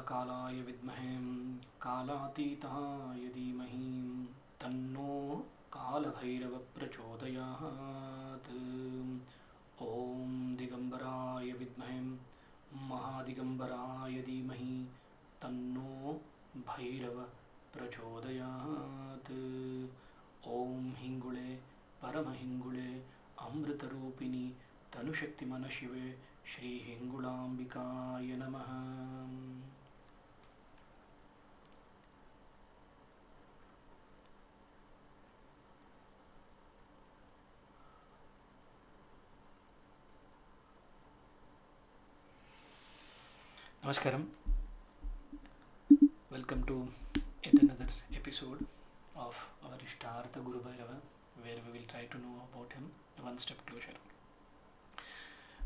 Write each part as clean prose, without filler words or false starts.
कालाय विद्महे कालातीताय धीमहि तन्नो कालभैरव प्रचोदयात्। ॐ दिगम्बराय विद्महे महादिगम्बराय धीमहि तन्नो भैरव प्रचोदयात्। ॐ हिंगुळे परमहिंगुळे अमृतरूपिणी तनुशक्तिमनशिवे श्री हिंगुळांबिकाय नमः। Namaskaram. Welcome to yet another episode of our Ishtartha Guru Bhairava, where we will try to know about him one step closer.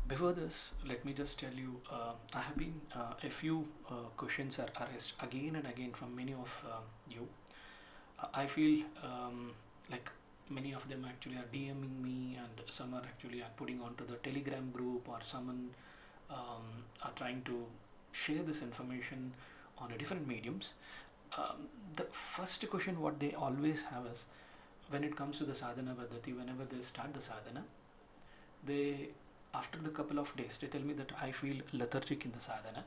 Before this, let me just tell you, I have been a few questions are asked again and again from many of you. I feel like many of them actually are DMing me, and some are actually putting onto the Telegram group, or someone are trying to share this information on a different mediums. The first question what they always have is, when it comes to the sadhana paddhati, whenever they start the sadhana, they, after the couple of days, they tell me that I feel lethargic in the sadhana.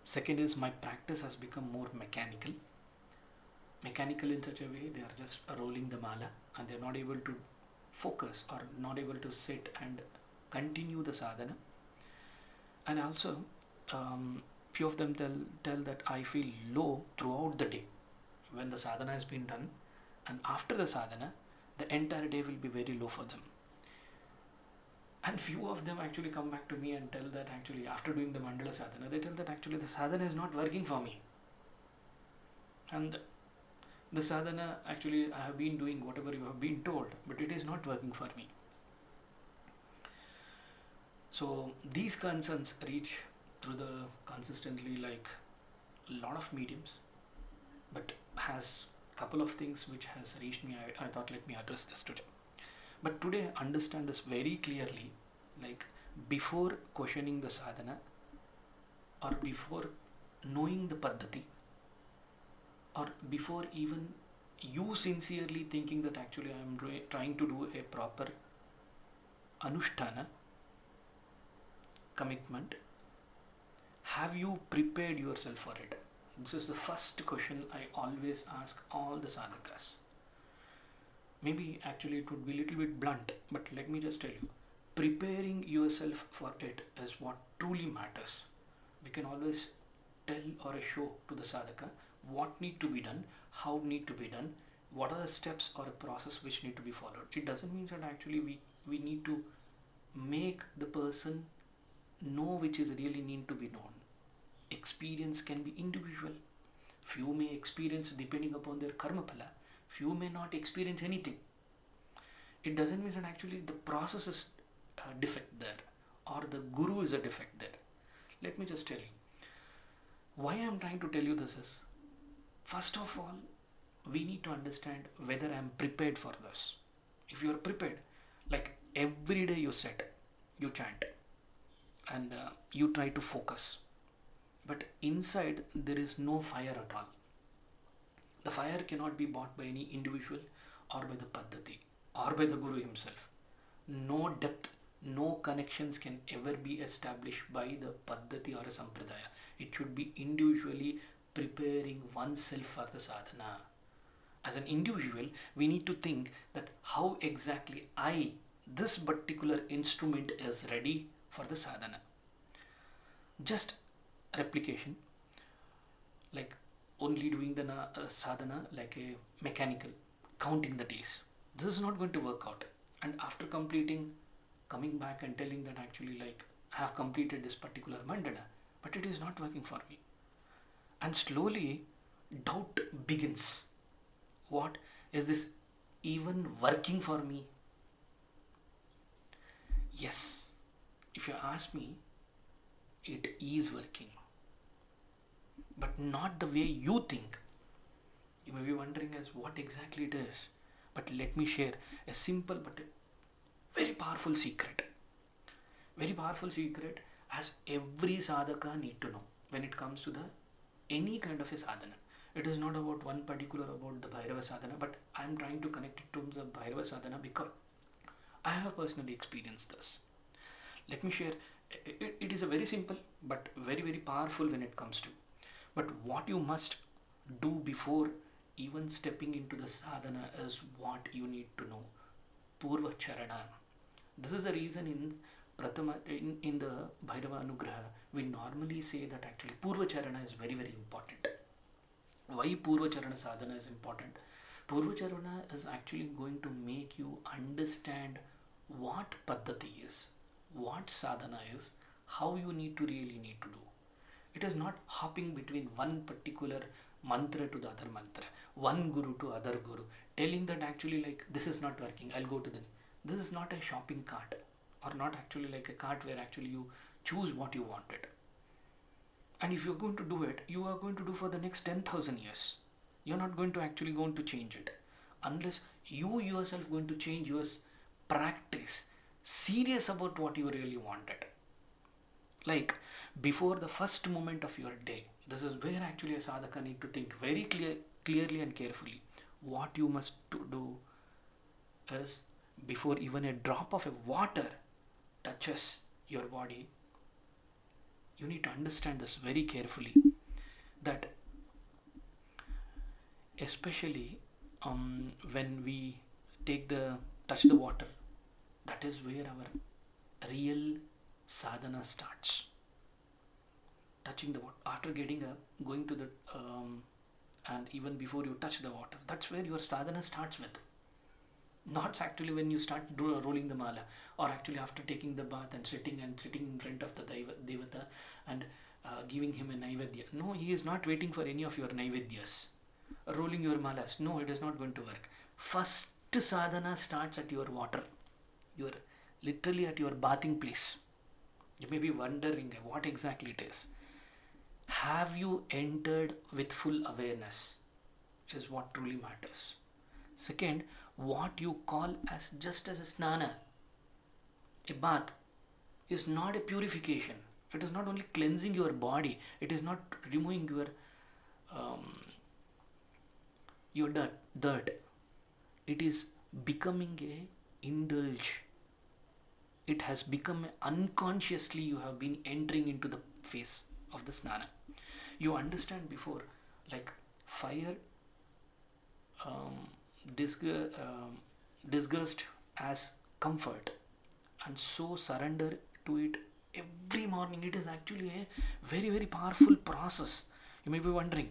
Second is, my practice has become more mechanical in such a way they are just rolling the mala and they are not able to focus or not able to sit and continue the sadhana. And also few of them tell that I feel low throughout the day when the sadhana has been done, and after the sadhana the entire day will be very low for them. And few of them actually come back to me and tell that actually after doing the mandala sadhana, they tell that actually the sadhana is not working for me, and the sadhana actually I have been doing whatever you have been told, but it is not working for me. So these concerns reach through the consistently like a lot of mediums, but has couple of things which has reached me. I thought let me address this today. But today understand this very clearly, like before questioning the sadhana or before knowing the paddhati, or before even you sincerely thinking that actually I am trying to do a proper anushtana commitment, have you prepared yourself for it? This is the first question I always ask all the sadhakas. Maybe actually it would be a little bit blunt, but let me just tell you, preparing yourself for it is what truly matters. We can always tell or show to the sadhaka what need to be done, how need to be done, what are the steps or a process which need to be followed. It doesn't mean that actually we need to make the person know which is really need to be known. Experience can be individual. Few may experience depending upon their karma phala, few may not experience anything. It doesn't mean that actually the process is a defect there, or the guru is a defect there. Let me just tell you why I am trying to tell you this is, first of all, we need to understand whether I am prepared for this. If you are prepared, like every day you sit, you chant, and you try to focus, but inside there is no fire at all. The fire cannot be bought by any individual or by the paddhati or by the guru himself. No depth, no connections can ever be established by the paddhati or a sampradaya. It should be individually preparing oneself for the sadhana. As an individual, we need to think that how exactly this particular instrument is ready for the sadhana. Just replication, like only doing the sadhana like a mechanical, counting the days, this is not going to work out. And after completing, coming back and telling that actually like I have completed this particular mandala, but it is not working for me. And slowly doubt begins. What is this even working for me? Yes, if you ask me, it is working, but not the way you think. You may be wondering as what exactly it is, but let me share a simple but a very powerful secret. Very powerful secret as every sadhaka need to know. when it comes to the any kind of a sadhana. It is not about one particular about the Bhairava sadhana, but I am trying to connect it to the Bhairava sadhana because I have personally experienced this. Let me share. It is a very simple but very very powerful when it comes to. But what you must do before even stepping into the sadhana is what you need to know. Purva Charana. This is the reason in Pratama in the Bhairava Anugraha we normally say that actually Purva Charana is very very important. Why Purva Charana sadhana is important? Purva Charana is actually going to make you understand what Paddhati is, what sadhana is, how you really need to do. It is not hopping between one particular mantra to the other mantra, one guru to other guru, telling that actually like this is not working, I'll go to the. This is not a shopping cart, or not actually like a cart where actually you choose what you wanted. And if you're going to do it, you are going to do for the next 10,000 years. You're not going to actually going to change it unless you yourself going to change your practice, serious about what you really wanted. Like before the first moment of your day, this is where actually a sadhaka need to think very clearly and carefully. What you must do is before even a drop of a water touches your body, you need to understand this very carefully, that especially when we touch the water, that is where our real sadhana starts. Touching the water after getting up, going to the and even before you touch the water, that's where your sadhana starts with. Not actually when you start rolling the mala, or actually after taking the bath and sitting in front of the devata and giving him a naivedya. No, he is not waiting for any of your naivedyas. Rolling your malas, no, it is not going to work. First sadhana starts at your water. You are literally at your bathing place. You may be wondering what exactly it is. Have you entered with full awareness is what truly matters. Second, what you call as just as a snana, a bath, is not a purification. It is not only cleansing your body. It is not removing your dirt. It is becoming a indulge. It has become unconsciously you have been entering into the phase of the snana. You understand before, like fire disgust as comfort, and so surrender to it every morning. It is actually a very very powerful process. You may be wondering,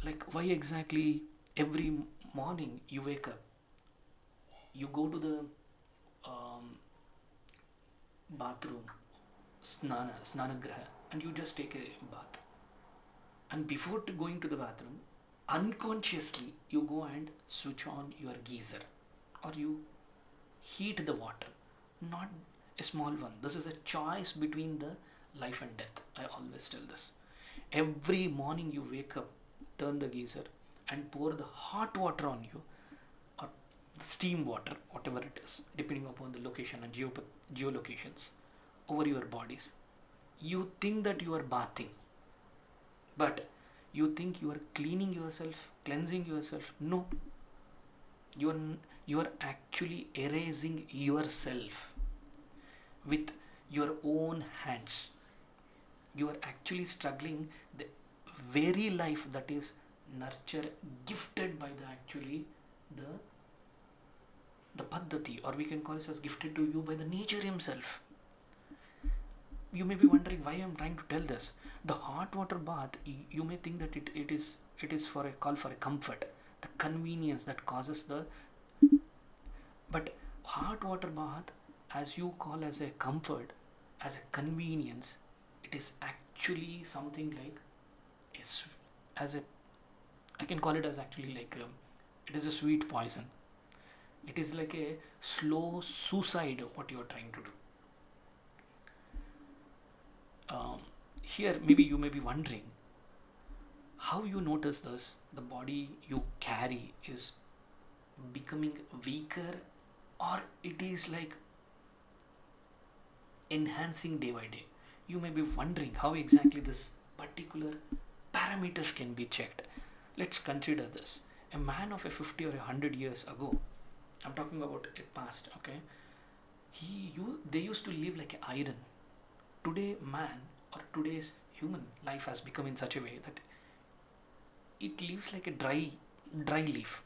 like why exactly every morning you wake up, you go to the bathroom, snanagraha, and you just take a bath. And before going to the bathroom, unconsciously you go and switch on your geyser, or you heat the water. Not a small one. This is a choice between the life and death. I always tell this. Every morning you wake up, turn the geyser and pour the hot water on you, or steam water, whatever it is, depending upon the location and geolocations, over your bodies. You think that you are bathing, but you think you are cleaning yourself, cleansing yourself. No, you are actually erasing yourself with your own hands. You are actually struggling the very life that is nurtured, gifted by the paddhati, or we can call it as gifted to you by the nature himself. You may be wondering why I am trying to tell this. The hot water bath, you may think that it is for a call for a comfort, the convenience that causes the. But hot water bath, as you call as a comfort, as a convenience, it is actually something like I can call it as actually like it is a sweet poison. It is like a slow suicide of what you are trying to do. Here maybe you may be wondering how you notice this. The body you carry is becoming weaker, or it is like enhancing day by day. you may be wondering how exactly this particular parameters can be checked. Let's consider this. A man of a 50 or 100 years ago, I'm talking about a past, okay? They used to live like an iron. Today, man or today's human life has become in such a way that it lives like a dry leaf.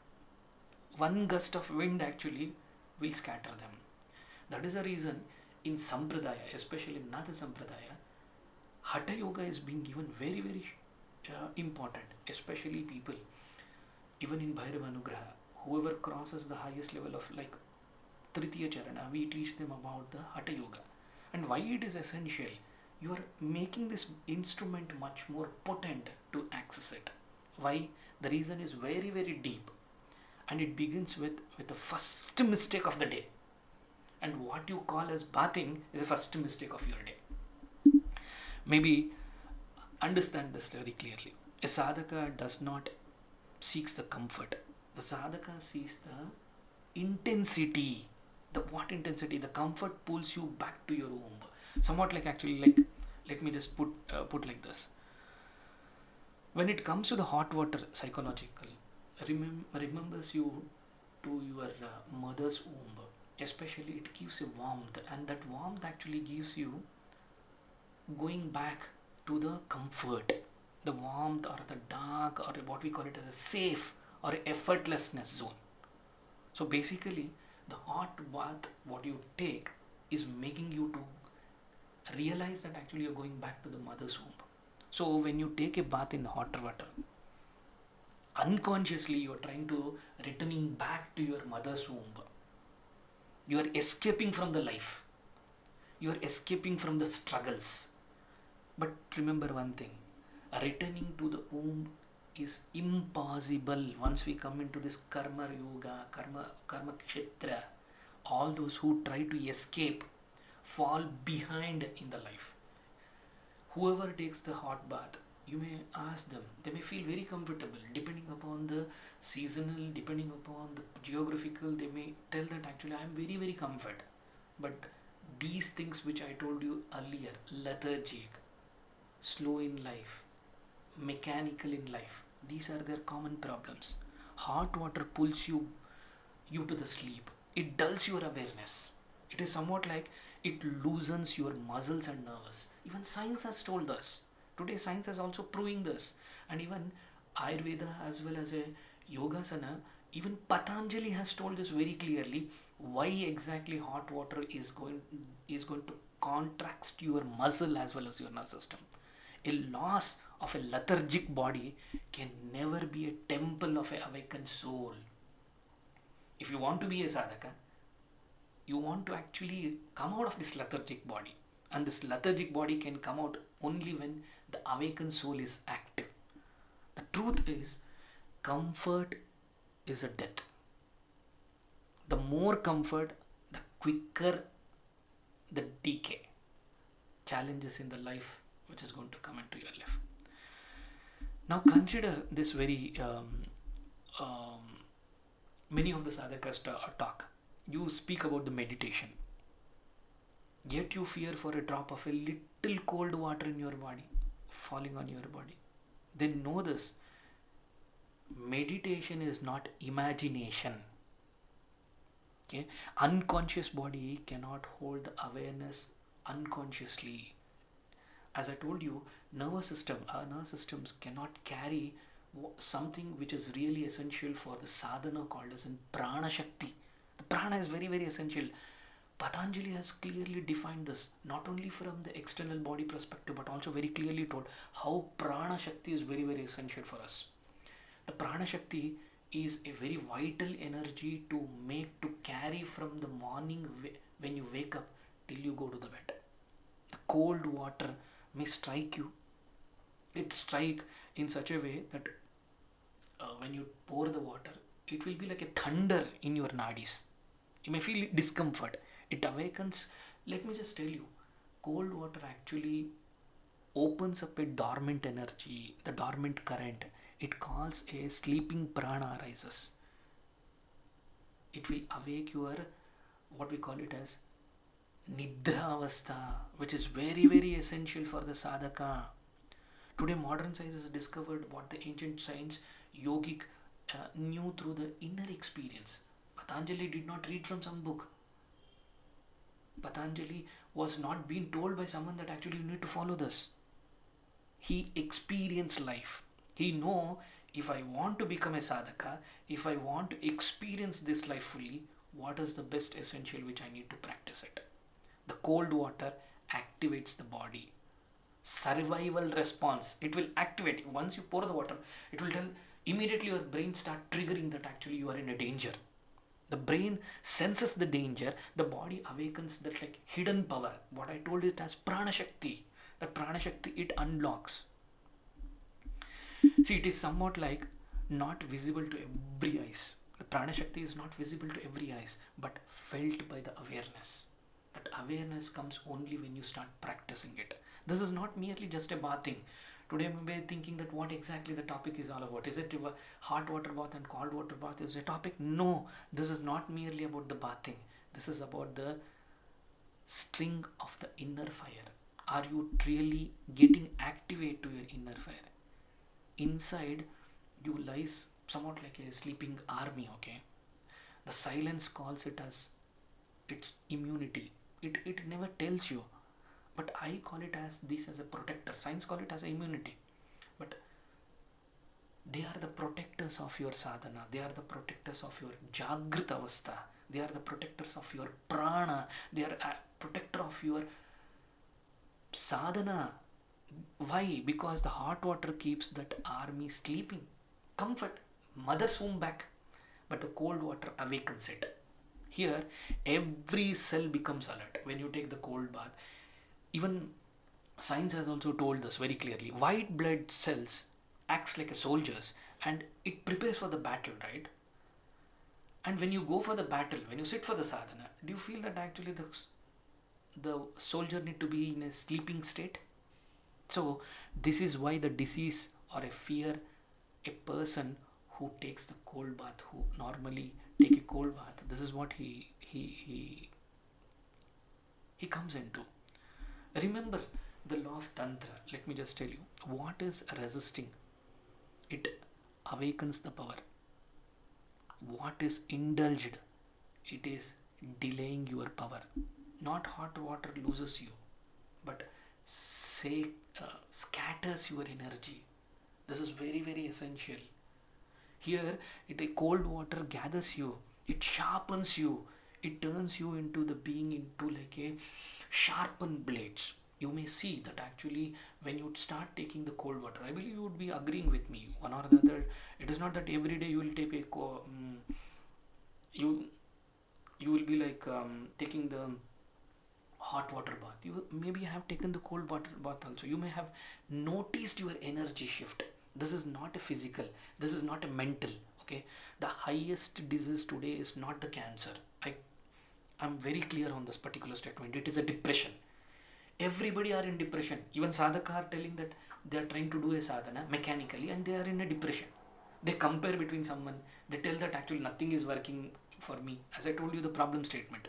One gust of wind actually will scatter them. That is the reason in Sampradaya, especially in Nada Sampradaya, Hatha Yoga is being given very important, especially people. Even in Bhairava Anugraha, whoever crosses the highest level of like Tritiya Charana, we teach them about the Hatha Yoga. And why it is essential, you are making this instrument much more potent to access it. Why? The reason is very deep, and it begins with the first mistake of the day. And what you call as bathing is the first mistake of your day. Maybe understand this very clearly. A sadhaka does not seeks the comfort. The sadhaka sees the intensity. The what intensity? The comfort pulls you back to your womb. Somewhat like actually like, let me just put like this. When it comes to the hot water psychological, remembers you to your mother's womb. Especially it gives you warmth, and that warmth actually gives you going back to the comfort, the warmth or the dark or what we call it as a safe or effortlessness zone. So basically the hot bath what you take is making you to realize that actually you're going back to the mother's womb. So when you take a bath in hot water, unconsciously you are trying to returning back to your mother's womb. You are escaping from the life. You are escaping from the struggles. But remember one thing, returning to the womb is impossible once we come into this karma yoga, karma kshetra. All those who try to escape fall behind in the life. Whoever takes the hot bath, you may ask them, they may feel very comfortable depending upon the seasonal, depending upon the geographical. They may tell that actually I am very comfort. But these things which I told you earlier, lethargic, slow in life, mechanical in life, these are their common problems. Hot water pulls you to the sleep. It dulls your awareness. It is somewhat like it loosens your muscles and nerves. Even science has told us. Today science is also proving this. And even Ayurveda as well as a Yogasana, even Patanjali has told this very clearly why exactly hot water is going to contract your muscle as well as your nerve system. A loss of a lethargic body can never be a temple of an awakened soul. If you want to be a sadhaka, you want to actually come out of this lethargic body. And this lethargic body can come out only when the awakened soul is active. The truth is, comfort is a death. The more comfort, the quicker the decay, challenges in the life which is going to come into your life. Now consider this very many of the sadhakas talk. You speak about the meditation, yet you fear for a drop of a little cold water in your body falling on your body. Then know this, meditation is not imagination. Okay, unconscious body cannot hold the awareness unconsciously. As I told you, nervous systems cannot carry something which is really essential for the sadhana called as in prana shakti. The prana is very essential. Patanjali has clearly defined this, not only from the external body perspective, but also very clearly told how prana shakti is very essential for us. The prana shakti is a very vital energy to carry from the morning when you wake up till you go to the bed. The cold water may strike you. It strike in such a way that when you pour the water, it will be like a thunder in your nadis. You may feel discomfort. It awakens. Let me just tell you, cold water actually opens up a dormant energy, the dormant current. It calls a sleeping prana arises. It will awake your, what we call it as Nidra avastha, which is very, very essential for the sadhaka. Today, modern science has discovered what the ancient science yogic knew through the inner experience. Patanjali did not read from some book. Patanjali was not being told by someone that actually you need to follow this. He experienced life. He know, if I want to become a sadhaka, if I want to experience this life fully, what is the best essential which I need to practice it? The cold water activates the body. Survival response. It will activate. Once you pour the water, it will tell immediately your brain start triggering that actually you are in a danger. The brain senses the danger, the body awakens that like hidden power. What I told it as prana shakti. That prana shakti it unlocks. See, it is somewhat like not visible to every eyes. The prana shakti is not visible to every eyes, but felt by the awareness. That awareness comes only when you start practicing it. This is not merely just a bathing. Today I may be thinking that what exactly the topic is all about. Is it hot water bath and cold water bath is a topic? No, this is not merely about the bathing. This is about the string of the inner fire. Are you really getting activate to your inner fire? Inside you lies somewhat like a sleeping army, okay? The silence calls it as its immunity. It never tells you, but I call it as this as a protector. Science call it as immunity, but they are the protectors of your sadhana. They are the protectors of your jagrita avastha. They are the protectors of your prana. They are a protector of your sadhana. Why? Because the hot water keeps that army sleeping. Comfort, mother's womb back, but the cold water awakens it. Here, every cell becomes alert when you take the cold bath. Even science has also told us very clearly. White blood cells acts like a soldiers and it prepares for the battle, right? And when you go for the battle, when you sit for the sadhana, do you feel that actually the soldier need to be in a sleeping state? So this is why the disease or a fear, a person who takes the cold bath, who normally take a cold bath, this is what he comes into. Remember the law of tantra. Let me just tell you what is resisting. It awakens the power. What is indulged? It is delaying your power. Not hot water loses you, but say scatters your energy. This is very, very essential. Here, a cold water gathers you. It sharpens you. It turns you into the being into like a sharpened blades. You may see that actually when you start taking the cold water, I believe you would be agreeing with me one or the other. It is not that every day you will take a you will be like taking the hot water bath. You maybe have taken the cold water bath also. You may have noticed your energy shift. This is not a physical, this is not a mental, okay? The highest disease today is not the cancer. I'm very clear on this particular statement. It is a depression. Everybody are in depression. Even sadhaka are telling that they are trying to do a sadhana mechanically and they are in a depression. They compare between someone. They tell that actually nothing is working for me. As I told you the problem statement.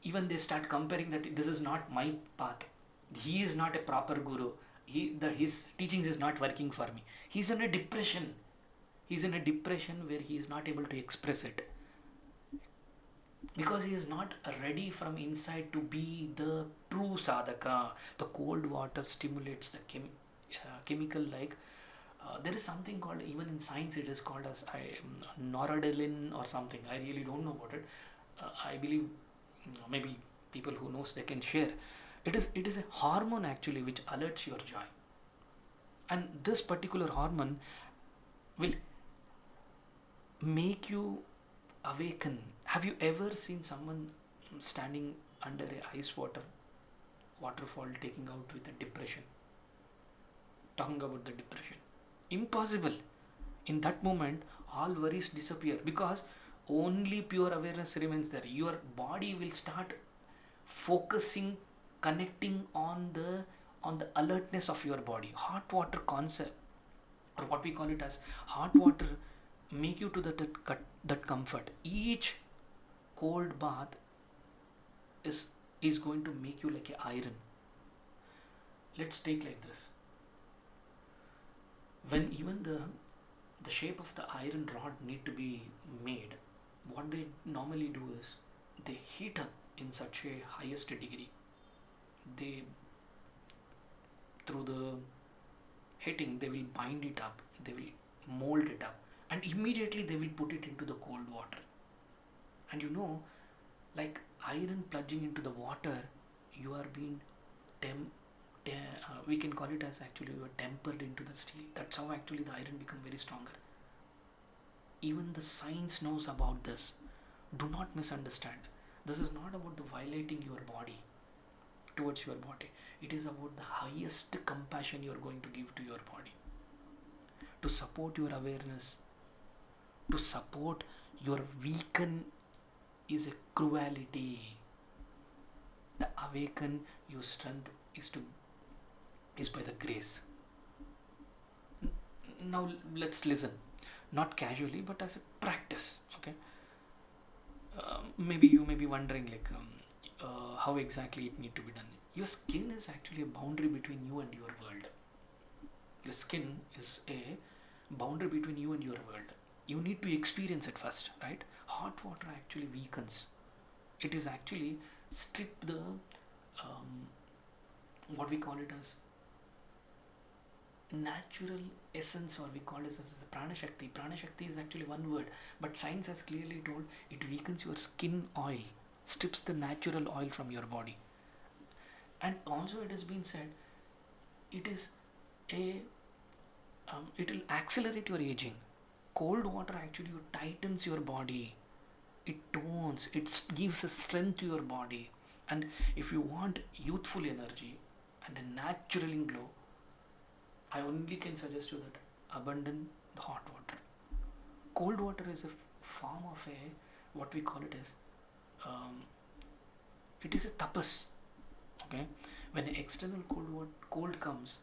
Even they start comparing that this is not my path. He is not a proper guru. His teachings is not working for me. He's in a depression. He's in a depression where he is not able to express it. Because he is not ready from inside to be the true sadhaka. The cold water stimulates the chemical like there is something called, even in science it is called as noradrenaline or something. I really don't know about it. I believe maybe people who knows they can share. It is a hormone actually which alerts your joy, and this particular hormone will make you awaken. Have you ever seen someone standing under a ice waterfall taking out with a depression, talking about the depression? Impossible. In that moment all worries disappear because only pure awareness remains there. Your body will start focusing, connecting on the alertness of your body. Hot water concept, or what we call it as hot water, make you to that comfort. Each cold bath is is going to make you like a iron. Let's take like this. When even the shape of the iron rod need to be made, what they normally do is they heat up in such a highest degree. They, through the heating, they will bind it up, they will mold it up, and immediately they will put it into the cold water. And like iron plunging into the water, you are being we can call it as actually you are tempered into the steel. That's how actually the iron become very stronger. Even the science knows about this. Do not misunderstand. This is not about the violating your body towards your body. It is about the highest compassion you are going to give to your body, to support your awareness, to support your weaken is a cruelty. The awaken your strength is by the grace. Now let's listen, not casually but as a practice. Okay, maybe you may be wondering like how exactly it need to be done. Your skin is actually a boundary between you and your world. Your skin is a boundary between you and your world. You need to experience it first, right? Hot water actually weakens. It is actually strip the what we call it as natural essence, or we call it as a prana shakti. Prana shakti is actually one word, but science has clearly told it weakens your skin oil, strips the natural oil from your body. And also it has been said it is a it will accelerate your aging. Cold water actually tightens your body, it tones, it gives a strength to your body. And if you want youthful energy and a natural glow, I only can suggest you that abandon the hot water. Cold water is a form of a what we call it as it is a tapas. Okay, when an external cold comes,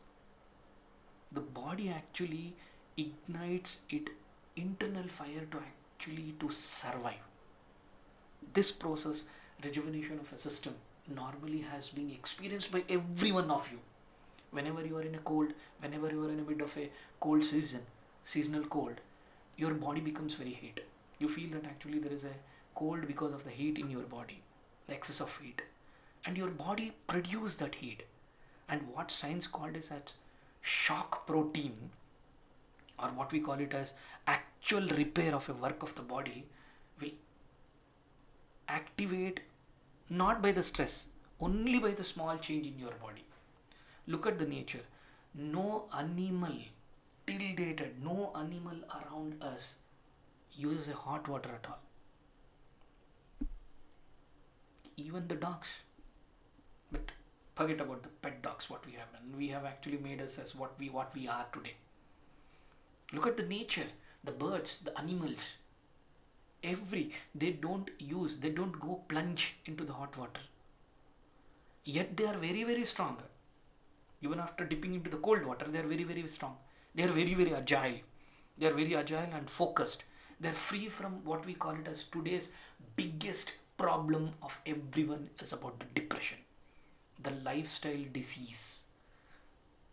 the body actually ignites its internal fire to actually to survive. This process, rejuvenation of a system, normally has been experienced by every one of you. Whenever you are in a cold, whenever you are in a bit of a cold season, seasonal cold, your body becomes very heat. You feel that actually there is a cold because of the heat in your body, the excess of heat, and your body produces that heat. And what science called is as shock protein, or what we call it as actual repair of a work of the body, will activate not by the stress, only by the small change in your body. Look at the nature. No animal, till dated, no animal around us uses a hot water at all. Even the dogs. But forget about the pet dogs, what we have done. We have actually made us as what we are today. Look at the nature, the birds, the animals. They don't go plunge into the hot water. Yet they are very, very strong. Even after dipping into the cold water, they are very, very strong. They are very, very agile. They are very agile and focused. They are free from what we call it as today's biggest problem of everyone is about the depression, the lifestyle disease.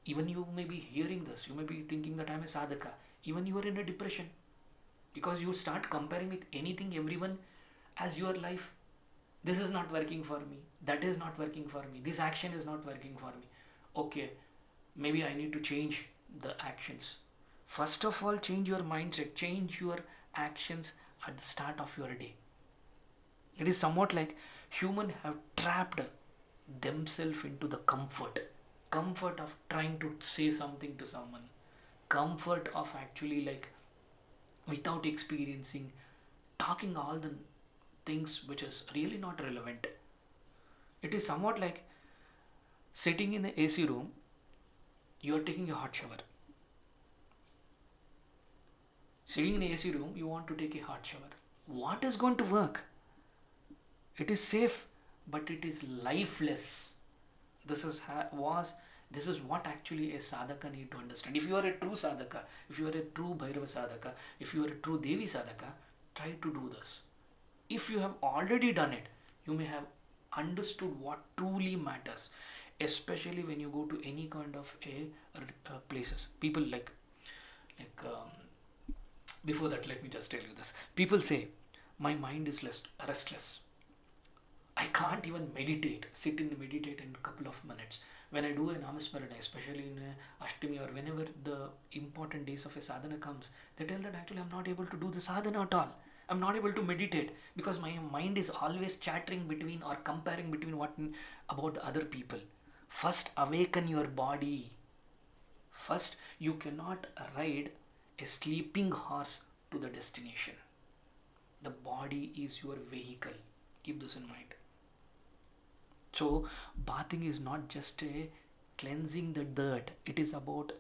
Even you may be hearing this, you may be thinking that I am a sadhaka. Even you are in a depression because you start comparing with anything, everyone as your life. This is not working for me. That is not working for me. This action is not working for me. Okay, maybe I need to change the actions. First of all, change your mindset, change your actions at the start of your day. It is somewhat like humans have trapped themselves into the comfort of trying to say something to someone, comfort of actually like without experiencing, talking all the things which is really not relevant. It is somewhat like sitting in the AC room, you are taking a hot shower. Sitting in an AC room, you want to take a hot shower. What is going to work? It is safe, but it is lifeless. This is what actually a sadhaka need to understand. If you are a true sadhaka, if you are a true Bhairava sadhaka, if you are a true Devi sadhaka, try to do this. If you have already done it, you may have understood what truly matters, especially when you go to any kind of places. People like before that, let me just tell you this. People say my mind is restless. I can't even meditate, sit and meditate in a couple of minutes. When I do a Namasmarana, especially in a Ashtami or whenever the important days of a sadhana comes, they tell that actually I'm not able to do the sadhana at all. I'm not able to meditate because my mind is always chattering between or comparing between what about the other people. First, awaken your body. First, you cannot ride a sleeping horse to the destination. The body is your vehicle. Keep this in mind. So, bathing is not just a cleansing the dirt, it is about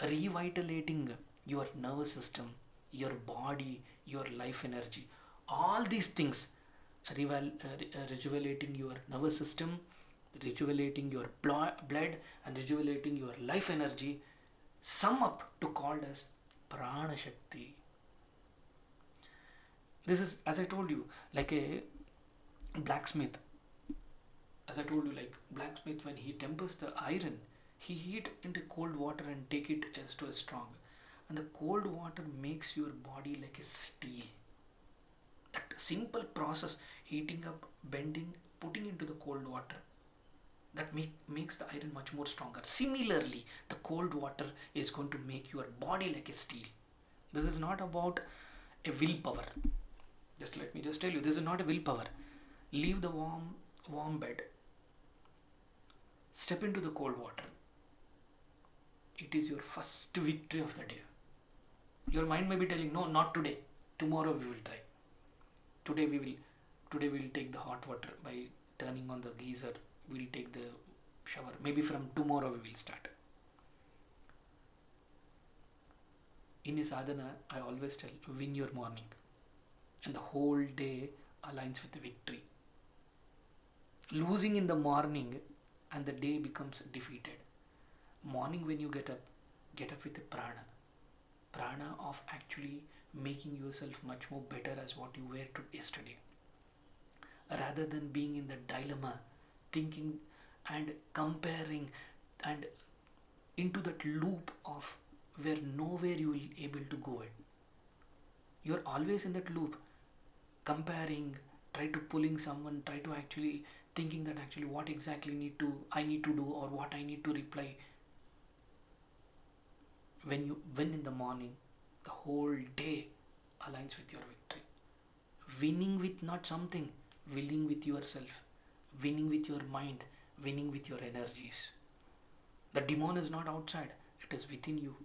revitalating your nervous system, your body, your life energy. All these things, rejuvenating your nervous system, rejuvenating your blood, and rejuvenating your life energy, sum up to called as Prana Shakti. This is, as I told you, like a blacksmith. As I told you, like blacksmith, when he tempers the iron, he heat into cold water and take it as to a strong. And the cold water makes your body like a steel. That simple process, heating up, bending, putting into the cold water, that makes the iron much more stronger. Similarly, the cold water is going to make your body like a steel. This is not about a willpower. Just let me just tell you, this is not a willpower. Leave the warm bed. Step into the cold water. It is your first victory of the day. Your mind may be telling, no, not today. Tomorrow we will try. Today we will take the hot water by turning on the geyser. We'll take the shower. Maybe from tomorrow we will start. In a sadhana, I always tell, win your morning. And the whole day aligns with victory. Losing in the morning and the day becomes defeated. Morning when you get up with a prana. Prana of actually making yourself much more better as what you were yesterday. Rather than being in the dilemma, thinking and comparing and into that loop of where nowhere you will able to go it. You're always in that loop, comparing, try to pulling someone, try to actually thinking that actually what exactly I need to do or what I need to reply. When you win in the morning, the whole day aligns with your victory. Winning with not something, winning with yourself, winning with your mind, winning with your energies. The demon is not outside, it is within you.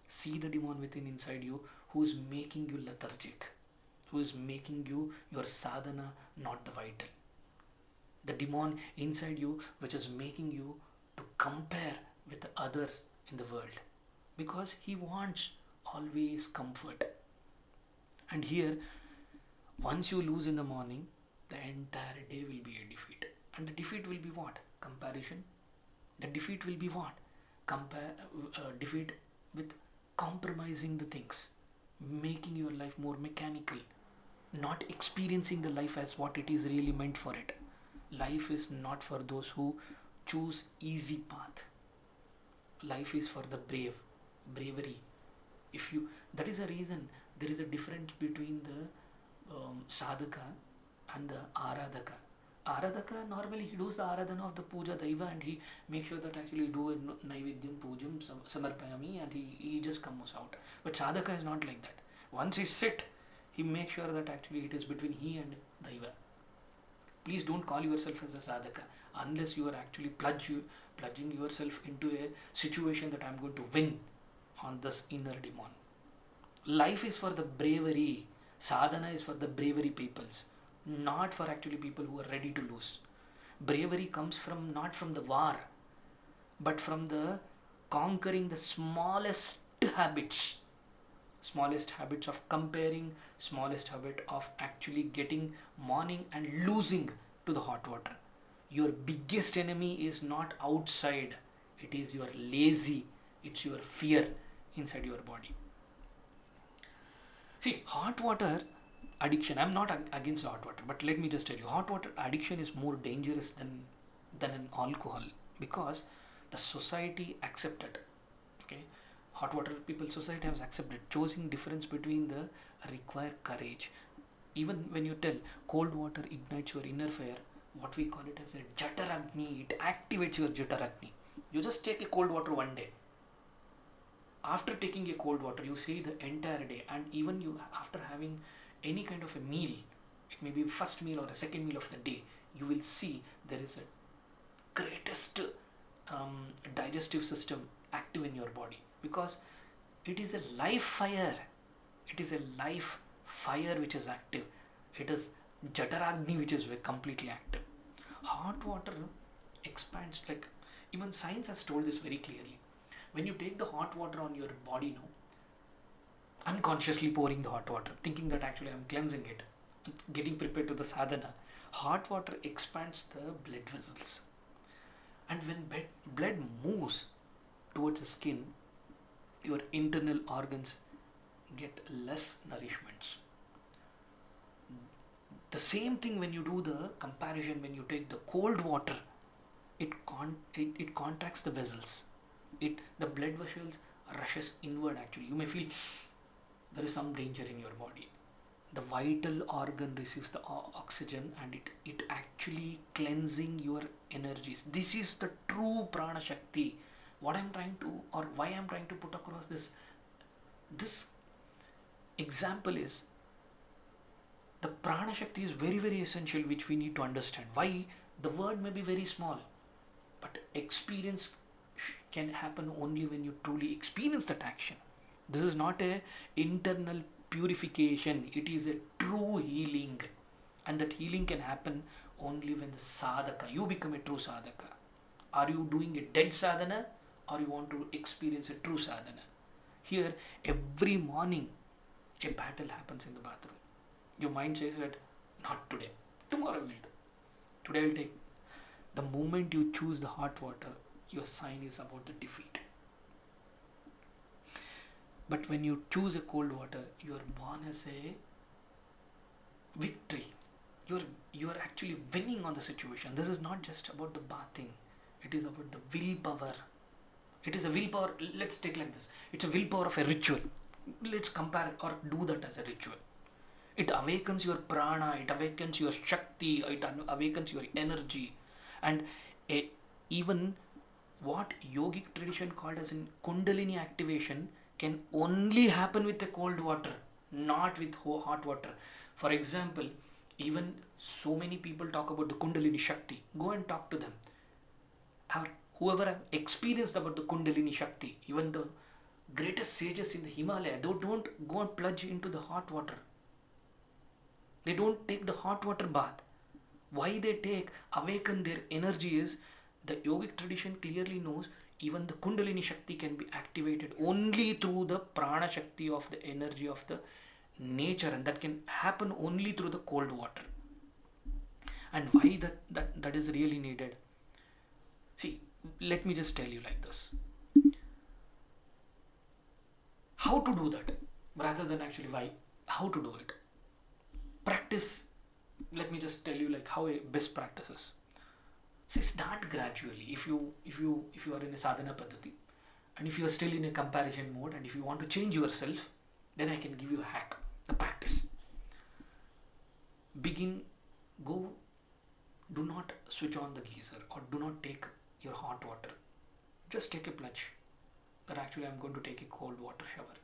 See the demon within inside you who is making you lethargic, who is making you your sadhana not the vital. The demon inside you which is making you to compare with the others in the world, because he wants always comfort. And here, once you lose in the morning, the entire day will be a defeat. And the defeat will be what? Comparison. The defeat will be what? Defeat with compromising the things, making your life more mechanical, not experiencing the life as what it is really meant for it. Life is not for those who choose easy path. Life is for the bravery. That is a reason there is a difference between the sadhaka and the aradhaka. Aradhaka, normally he does the aradhana of the puja daiva and he makes sure that actually do a naivedyam pujam samarpayami and he just comes out. But sadhaka is not like that. Once he sit, he makes sure that actually it is between he and daiva. Please don't call yourself as a sadhaka unless you are actually plunging yourself into a situation that I am going to win on this inner demon. Life is for the bravery. Sadhana is for the bravery peoples, not for actually people who are ready to lose. Bravery comes from not from the war, but from the conquering the smallest habits of comparing, smallest habit of actually getting morning and losing to the hot water. Your biggest enemy is not outside, it is your lazy, it's your fear inside your body. See, hot water addiction. I'm not against hot water, but let me just tell you, hot water addiction is more dangerous than an alcohol, because the society accepted. Okay, hot water people society has accepted. Choosing difference between the require courage. Even when you tell cold water ignites your inner fire, what we call it as a jataragni, it activates your jataragni. You just take a cold water one day. After taking a cold water, you see the entire day, and even you after having any kind of a meal, it may be first meal or a second meal of the day, you will see there is a greatest digestive system active in your body, because it is a life fire. It is a life fire which is active. It is jataragni which is completely active. Hot water expands, like even science has told this very clearly. When you take the hot water on your body now, unconsciously pouring the hot water, thinking that actually I'm cleansing it, getting prepared to the sadhana, hot water expands the blood vessels. And when blood moves towards the skin, your internal organs get less nourishments. The same thing when you do the comparison, when you take the cold water, it contracts the vessels. The blood vessels rushes inward actually. You may feel there is some danger in your body. The vital organ receives the oxygen, and it actually cleansing your energies. This is the true prana shakti. What I'm trying to, or why I'm trying to put across this example is, the prana shakti is very very essential, which we need to understand. Why? The word may be very small, but experience can happen only when you truly experience that action. This is not a internal purification, it is a true healing, and that healing can happen only when the sadhaka, you become a true sadhaka. Are you doing a dead sadhana, or you want to experience a true sadhana? Here, every morning a battle happens in the bathroom. Your mind says that not today, tomorrow we'll do. Today I'll take. The moment you choose the hot water, your sign is about the defeat. But when you choose a cold water, you are born as a victory. You are actually winning on the situation. This is not just about the bathing. It is about the willpower. It is a willpower. Let's take like this. It's a willpower of a ritual. Let's compare or do that as a ritual. It awakens your prana. It awakens your shakti. It awakens your energy. And even what yogic tradition called as in kundalini activation can only happen with the cold water, not with hot water. For example, even so many people talk about the kundalini shakti. Go and talk to them. Whoever have experienced about the kundalini shakti, even the greatest sages in the Himalaya, don't go and plunge into the hot water. They don't take the hot water bath. Why they take awaken their energy is, the yogic tradition clearly knows even the kundalini shakti can be activated only through the prana shakti of the energy of the nature, and that can happen only through the cold water. And why that is really needed? See, let me just tell you like this. How to do that, rather than actually why, how to do it. Practice. Let me just tell you like how a best practices. See, start gradually. If you are in a sadhana paddhati, and if you are still in a comparison mode, and if you want to change yourself, then I can give you a hack. The practice. Do not switch on the geyser or do not take your hot water. Just take a plunge. That actually I'm going to take a cold water shower.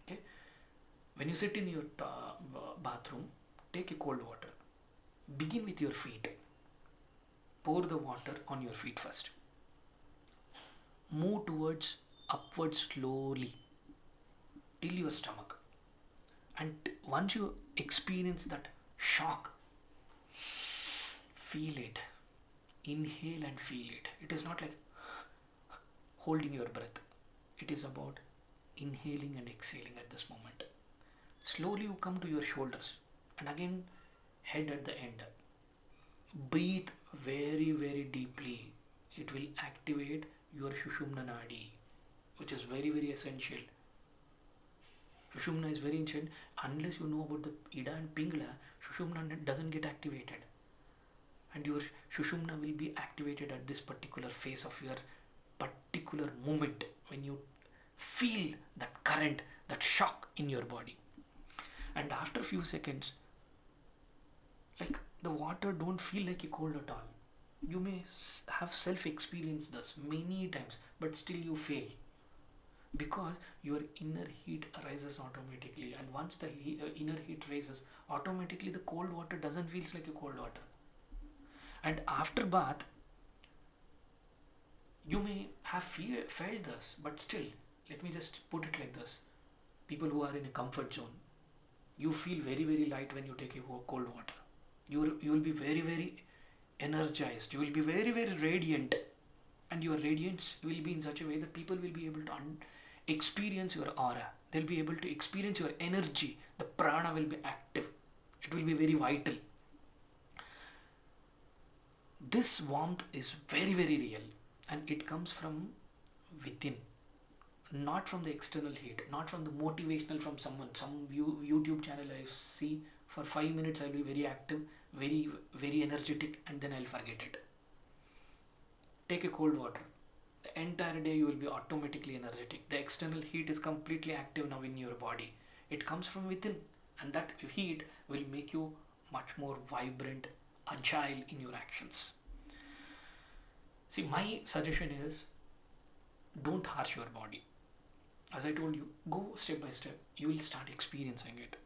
Okay. When you sit in your bathroom, take a cold water. Begin with your feet. Pour the water on your feet first. Move towards upward slowly till your stomach. And once you experience that shock, feel it. Inhale and feel it. It is not like holding your breath. It is about inhaling and exhaling at this moment. Slowly you come to your shoulders, and again head at the end. Breathe very very deeply. It will activate your Shushumna Nadi, which is very very essential. Sushumna is very ancient. Unless you know about the Ida and Pingala, Sushumna doesn't get activated. And your Sushumna will be activated at this particular phase of your particular moment when you feel that current, that shock in your body. And after a few seconds, like the water don't feel like a cold at all. You may have self-experienced this many times, but still you fail because your inner heat rises automatically, and once the inner heat rises automatically, the cold water doesn't feel like a cold water. And after bath, you may have felt this, but still, let me just put it like this: people who are in a comfort zone, you feel very very light when you take a cold water. You will be very very energized. You will be very very radiant, and your radiance will be in such a way that people will be able to experience your aura. They'll be able to experience your energy. The prana will be active. It will be very vital. This warmth is very very real, and it comes from within, not from the external heat, not from the motivational from someone, some YouTube channel I see. For 5 minutes I'll be very active, very very energetic, and then I'll forget it. Take a cold water. The entire day you will be automatically energetic. The external heat is completely active now in your body. It comes from within, and that heat will make you much more vibrant, agile in your actions. See, my suggestion is, don't harsh your body. As I told you, go step by step. You will start experiencing it.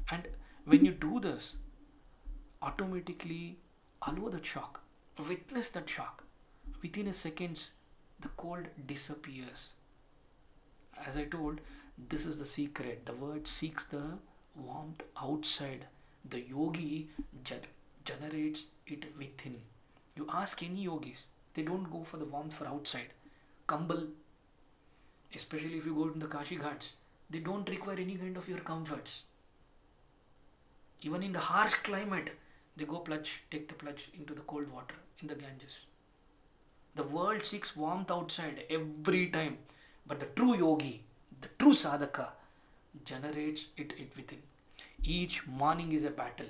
And when you do this, automatically allow that shock. Witness that shock. Within a second, the cold disappears. As I told, this is the secret. The word seeks the warmth outside. The yogi generates it within. You ask any yogis, they don't go for the warmth for outside. Kambal, especially if you go to the Kashi Ghats, they don't require any kind of your comforts. Even in the harsh climate, they go take the plunge into the cold water in the Ganges. The world seeks warmth outside every time, but the true yogi, the true sadhaka, generates it within. Each morning is a battle.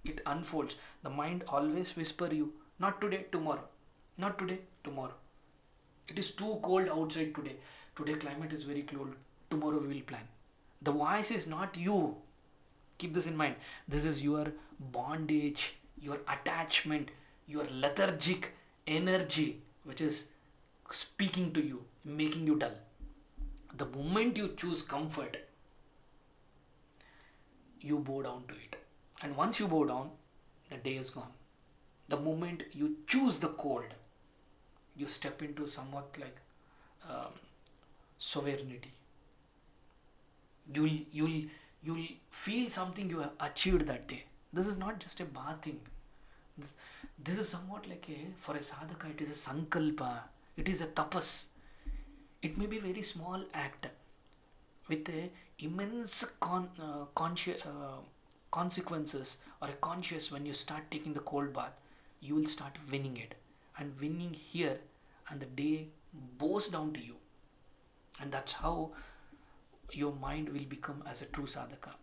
It unfolds. The mind always whispers you, not today, tomorrow. Not today, tomorrow. It is too cold outside today. Today climate is very cold. Tomorrow we will plan. The voice is not you. Keep this in mind. This is your bondage, your attachment, your lethargic energy which is speaking to you, making you dull. The moment you choose comfort, you bow down to it. And once you bow down, the day is gone. The moment you choose the cold, you step into somewhat like sovereignty. You'll feel something you have achieved that day. This is not just a bathing. This is somewhat like for a sadhaka, it is a sankalpa. It is a tapas. It may be a very small act with a immense consequences or a conscious. When you start taking the cold bath, you will start winning it. And winning here, and the day bows down to you. And that's how your mind will become as a true sadhaka.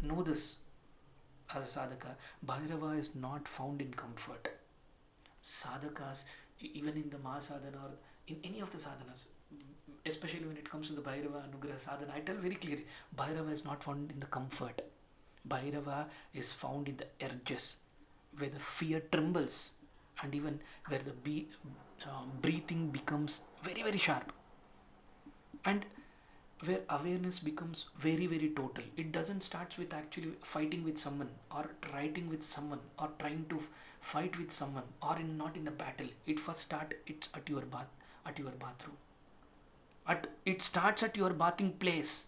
Know this as a sadhaka. Bhairava is not found in comfort. Sadhakas, even in the Mahasadhana or in any of the sadhanas, especially when it comes to the Bhairava Anugraha sadhana, I tell very clearly, Bhairava is not found in the comfort. Bhairava is found in the edges, where the fear trembles, and even where the breathing becomes very very sharp, and where awareness becomes very very total. It doesn't start with actually fighting with someone or writing with someone or trying to fight with someone or not in a battle. It first starts at your bathroom. It starts at your bathing place.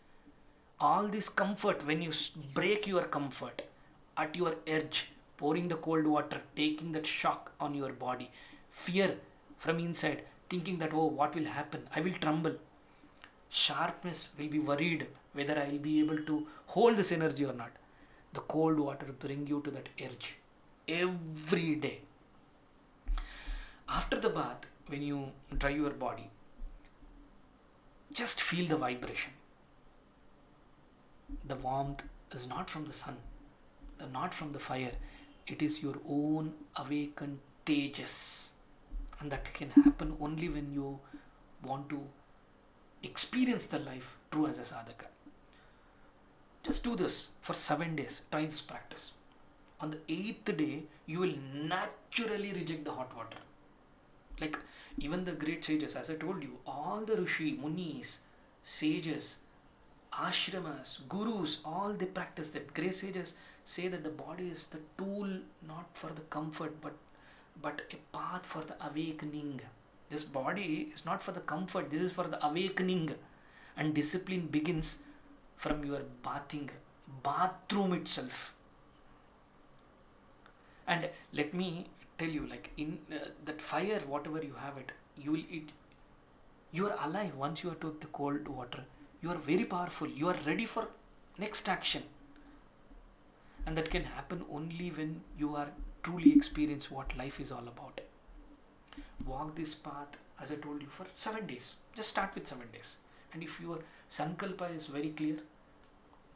All this comfort, when you break your comfort at your edge, pouring the cold water, taking that shock on your body, fear from inside, thinking that, oh, what will happen? I will tremble. Sharpness will be worried whether I will be able to hold this energy or not. The cold water bring you to that edge every day. After the bath, when you dry your body, just feel the vibration. The warmth is not from the sun, not from the fire. It is your own awakened tejas. And that can happen only when you want to experience the life true as a sadhaka. Just do this for 7 days. Try this practice. On the 8th day, you will naturally reject the hot water. Like even the great sages, as I told you, all the rishi, munis, sages, ashramas, gurus, all they practice that. Great sages say that the body is the tool not for the comfort but a path for the awakening. This body is not for the comfort, this is for the awakening. And discipline begins from your bathroom itself. And let me tell you, like in that fire, whatever you have it, you are alive once you are took the cold water. You are very powerful, you are ready for next action. And that can happen only when you are truly experience what life is all about. Walk this path, as I told you, for 7 days. Just start with 7 days. And if your sankalpa is very clear,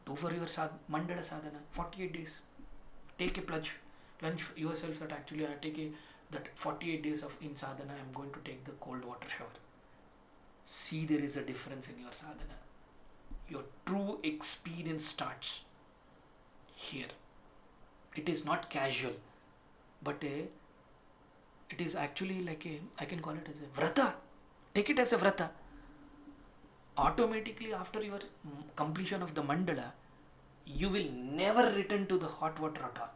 do for your mandala sadhana 48 days. Take a plunge yourself that actually I take that 48 days of in sadhana I am going to take the cold water shower. See, there is a difference in your sadhana. Your true experience starts here. It is not casual, but it is actually like I can call it as a vrata. Take it as a vrata. Automatically after your completion of the mandala, you will never return to the hot water at all.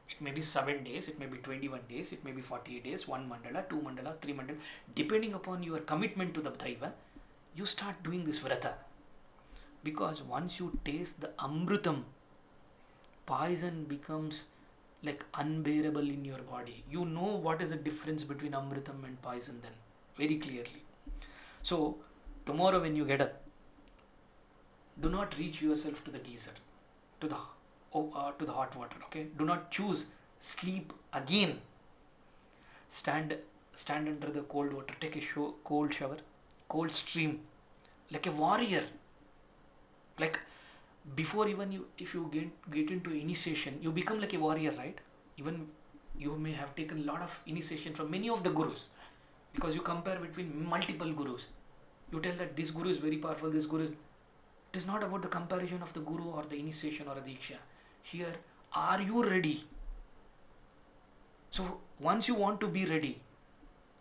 It may be 7 days, it may be 21 days, it may be 48 days, 1 mandala, 2 mandala, 3 mandala. Depending upon your commitment to the Daiva, you start doing this vrata. Because once you taste the amrutam, poison becomes like unbearable in your body. You know what is the difference between amrutam and poison then, very clearly. So, tomorrow when you get up, do not reach yourself to the geyser, to the hot water, okay? Do not choose sleep again. Stand under the cold water, take a cold shower, cold stream, like a warrior. Like before even if you get into initiation, you become like a warrior, right? Even you may have taken a lot of initiation from many of the gurus, because you compare between multiple gurus. You tell that this guru is very powerful, this guru is... It is not about the comparison of the guru or the initiation or the diksha. Here, are you ready? So once you want to be ready,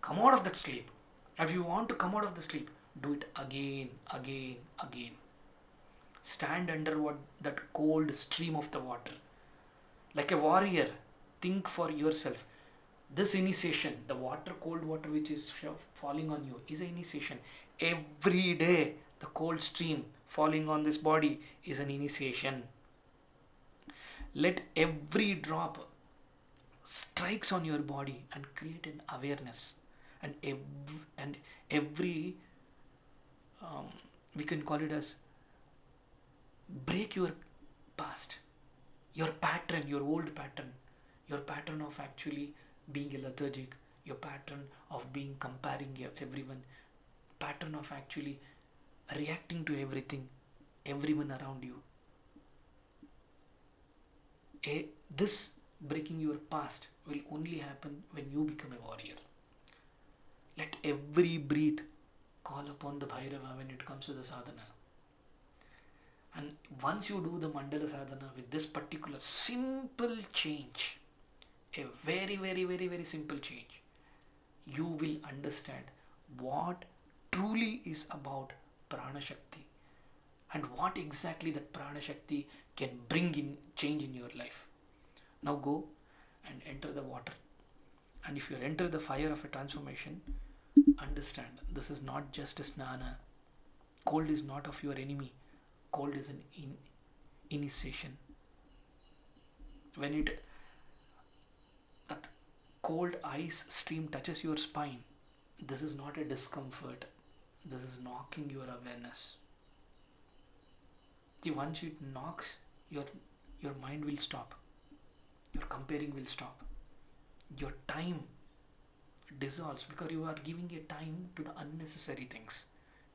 come out of that sleep. If you want to come out of the sleep, do it again. Stand under that cold stream of the water. Like a warrior, think for yourself. This initiation, the cold water which is falling on you, is an initiation. Every day, the cold stream falling on this body is an initiation. Let every drop strikes on your body and create an awareness. And every we can call it as break your past, your pattern, your old pattern, your pattern of actually being a lethargic, your pattern of being comparing everyone, pattern of actually reacting to everyone around you. This breaking your past will only happen when you become a warrior. Let every breath call upon the Bhairava when it comes to the sadhana. And once you do the mandala sadhana with this particular simple change, a very, very, very, very simple change, you will understand what truly is about prana shakti and what exactly that prana shakti can bring in change in your life. Now go and enter the water. And if you enter the fire of a transformation, understand this is not just a snana. Cold is not of your enemy. Cold is an initiation. When that cold ice stream touches your spine, this is not a discomfort. This is knocking your awareness. See, once it knocks, your mind will stop. Your comparing will stop. Your time dissolves because you are giving a time to the unnecessary things.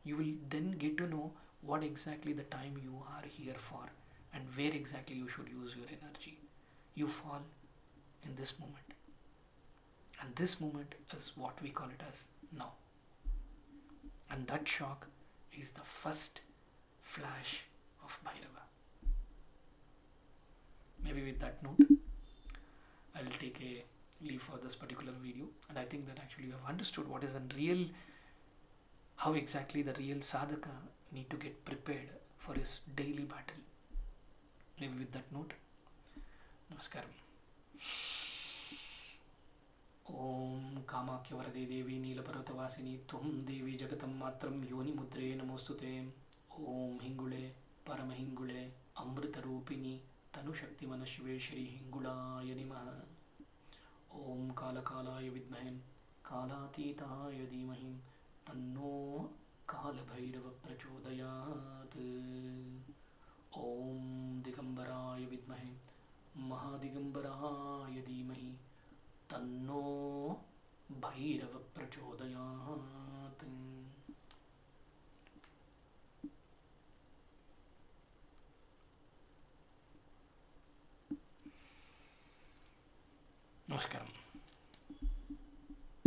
You will then get to know what exactly the time you are here for. and where exactly you should use your energy. You fall in this moment, and this moment is what we call it as now. And that shock is the first flash of Bhairava. Maybe with that note, I'll take a leave for this particular video, and I think that actually you have understood what is the real, how exactly the real sadhaka need to get prepared for his daily battle. Maybe with that note, Namaskaram. Om Kamakya Varade Devi Neelaparvatavasini Tum Devi Jagatam Matram Yoni Mudre Namostute. Om Hingule Paramahingule Amrita Rupini Tanu Shakti Manashive Shri Hingulaya Namaha. Om Kala Kalaya Vidmahe Kalatitaya Dhimahi Tanno Kala Bhairava Prachodayat. Om Digambaraya Vidmahe Mahadigambaraya Dhimahi Tanno Bhairava Prachodayat. Namaskaram.